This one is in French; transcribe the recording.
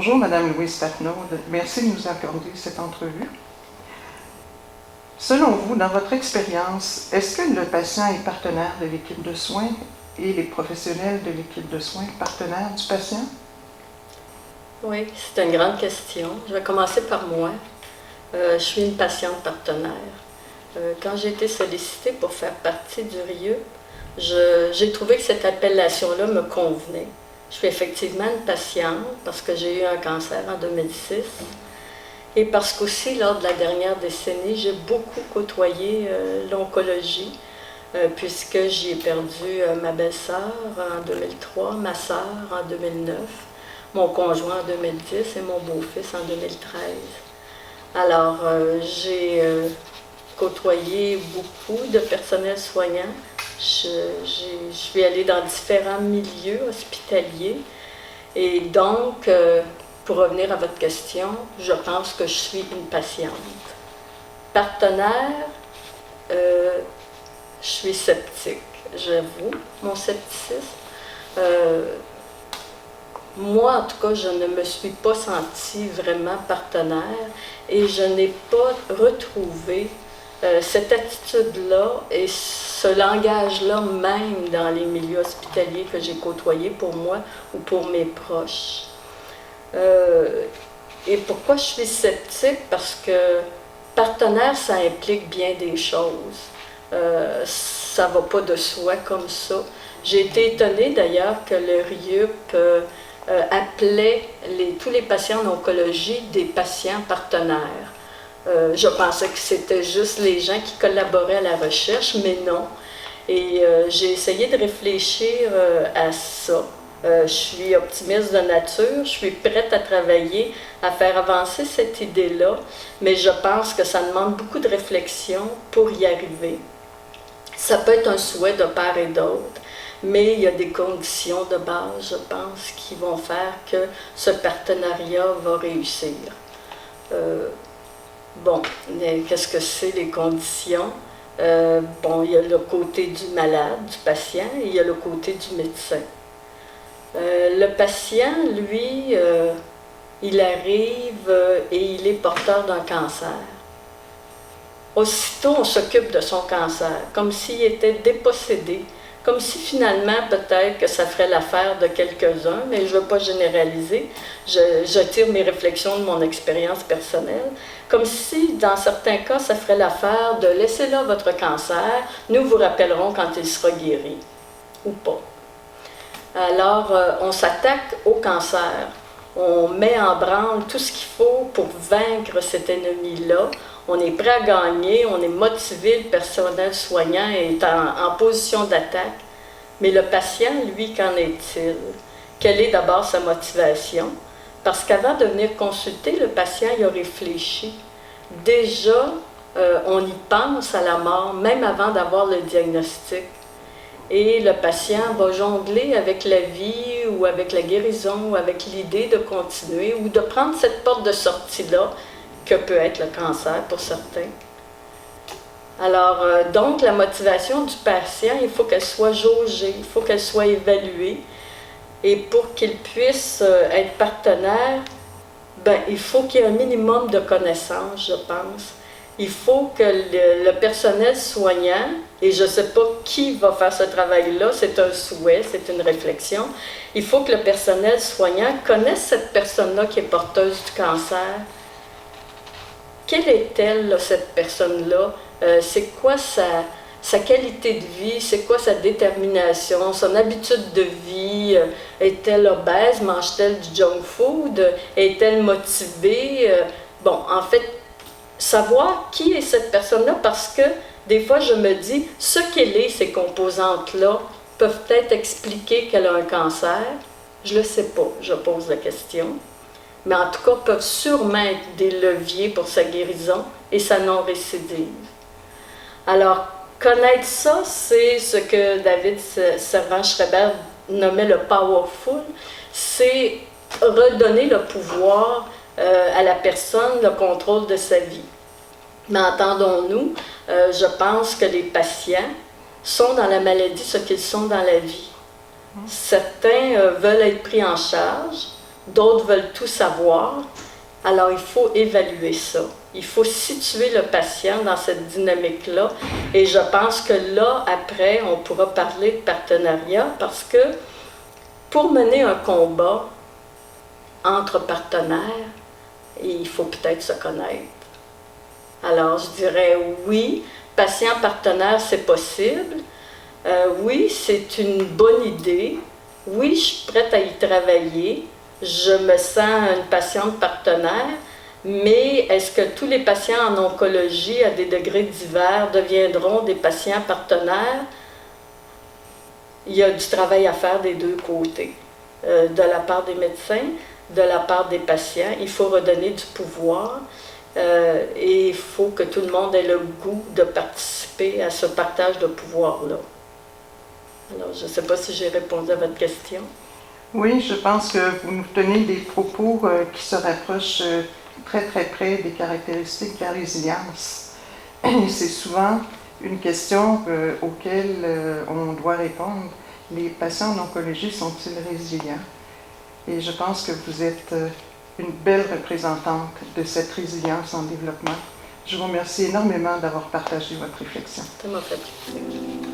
Bonjour, Madame Louise Patnaud. Merci de nous accorder cette entrevue. Selon vous, dans votre expérience, est-ce que le patient est partenaire de l'équipe de soins et les professionnels de l'équipe de soins partenaires du patient? Oui, c'est une grande question. Je vais commencer par moi. Je suis une patiente partenaire. Quand j'ai été sollicitée pour faire partie du RIE, j'ai trouvé que cette appellation-là me convenait. Je suis effectivement une patiente parce que j'ai eu un cancer en 2006 et parce qu'aussi, lors de la dernière décennie, j'ai beaucoup côtoyé l'oncologie puisque j'y ai perdu ma belle-sœur en 2003, ma sœur en 2009, mon conjoint en 2010 et mon beau-fils en 2013. Alors, j'ai côtoyé beaucoup de personnel soignant. Je suis allée dans différents milieux hospitaliers. Et donc, pour revenir à votre question, je pense que je suis une patiente. Partenaire, je suis sceptique, j'avoue, mon scepticisme. Moi, en tout cas, je ne me suis pas sentie vraiment partenaire et je n'ai pas retrouvé cette attitude-là et ce langage-là même dans les milieux hospitaliers que j'ai côtoyés pour moi ou pour mes proches. Et pourquoi je suis sceptique? Parce que partenaire, ça implique bien des choses. Ça ne va pas de soi comme ça. J'ai été étonnée d'ailleurs que le RIUP appelait tous les patients en oncologie des patients partenaires. Je pensais que c'était juste les gens qui collaboraient à la recherche, mais non. Et j'ai essayé de réfléchir à ça. Je suis optimiste de nature, je suis prête à travailler, à faire avancer cette idée-là, mais je pense que ça demande beaucoup de réflexion pour y arriver. Ça peut être un souhait de part et d'autre, mais il y a des conditions de base, je pense, qui vont faire que ce partenariat va réussir. Bon, qu'est-ce que c'est les conditions? Bon, il y a le côté du malade, du patient, et il y a le côté du médecin. Le patient, lui, il arrive et il est porteur d'un cancer. Aussitôt, on s'occupe de son cancer, comme s'il était dépossédé, comme si finalement, peut-être que ça ferait l'affaire de quelques-uns, mais je ne veux pas généraliser, je tire mes réflexions de mon expérience personnelle, comme si, dans certains cas, ça ferait l'affaire de « laissez là votre cancer, nous vous rappellerons quand il sera guéri » ou pas. Alors, on s'attaque au cancer, on met en branle tout ce qu'il faut pour vaincre cet ennemi-là, on est prêt à gagner, on est motivé, le personnel soignant est en position d'attaque. Mais le patient, lui, qu'en est-il? Quelle est d'abord sa motivation? Parce qu'avant de venir consulter, le patient il a réfléchi. Déjà, on y pense à la mort, même avant d'avoir le diagnostic. Et le patient va jongler avec la vie ou avec la guérison ou avec l'idée de continuer ou de prendre cette porte de sortie-là que peut être le cancer pour certains. Alors, donc, la motivation du patient, il faut qu'elle soit jaugée, il faut qu'elle soit évaluée. Et pour qu'il puisse être partenaire, ben, il faut qu'il y ait un minimum de connaissances, je pense. Il faut que le personnel soignant, et je ne sais pas qui va faire ce travail-là, c'est un souhait, c'est une réflexion, il faut que le personnel soignant connaisse cette personne-là qui est porteuse du cancer. Quelle est-elle, là, cette personne-là? C'est quoi sa qualité de vie? C'est quoi sa détermination? Son habitude de vie? Est-elle obèse? Mange-t-elle du junk food? Est-elle motivée? Bon, en fait, savoir qui est cette personne-là, parce que des fois, je me dis, ce qu'elle est, ces composantes-là, peuvent peut-être expliquer qu'elle a un cancer. Je ne le sais pas, je pose la question. Mais en tout cas, peuvent sûrement être des leviers pour sa guérison et sa non-récidive. Alors, connaître ça, c'est ce que David Servan-Schreiber nommait le powerful, c'est redonner le pouvoir à la personne, le contrôle de sa vie. Mais entendons-nous, je pense que les patients sont dans la maladie ce qu'ils sont dans la vie. Certains veulent être pris en charge, d'autres veulent tout savoir. Alors, il faut évaluer ça. Il faut situer le patient dans cette dynamique-là. Et je pense que là, après, on pourra parler de partenariat parce que pour mener un combat entre partenaires, il faut peut-être se connaître. Alors, je dirais oui, patient-partenaire, c'est possible. Oui, c'est une bonne idée. Oui, je suis prête à y travailler. Je me sens une patiente partenaire, mais est-ce que tous les patients en oncologie à des degrés divers deviendront des patients partenaires? Il y a du travail à faire des deux côtés, de la part des médecins, de la part des patients. Il faut redonner du pouvoir et il faut que tout le monde ait le goût de participer à ce partage de pouvoir-là. Alors, je ne sais pas si j'ai répondu à votre question. Oui, je pense que vous nous tenez des propos qui se rapprochent très très près des caractéristiques de la résilience. Et c'est souvent une question auquel on doit répondre. Les patients en oncologie sont-ils résilients? Et je pense que vous êtes une belle représentante de cette résilience en développement. Je vous remercie énormément d'avoir partagé votre réflexion. Ça m'a fait plaisir.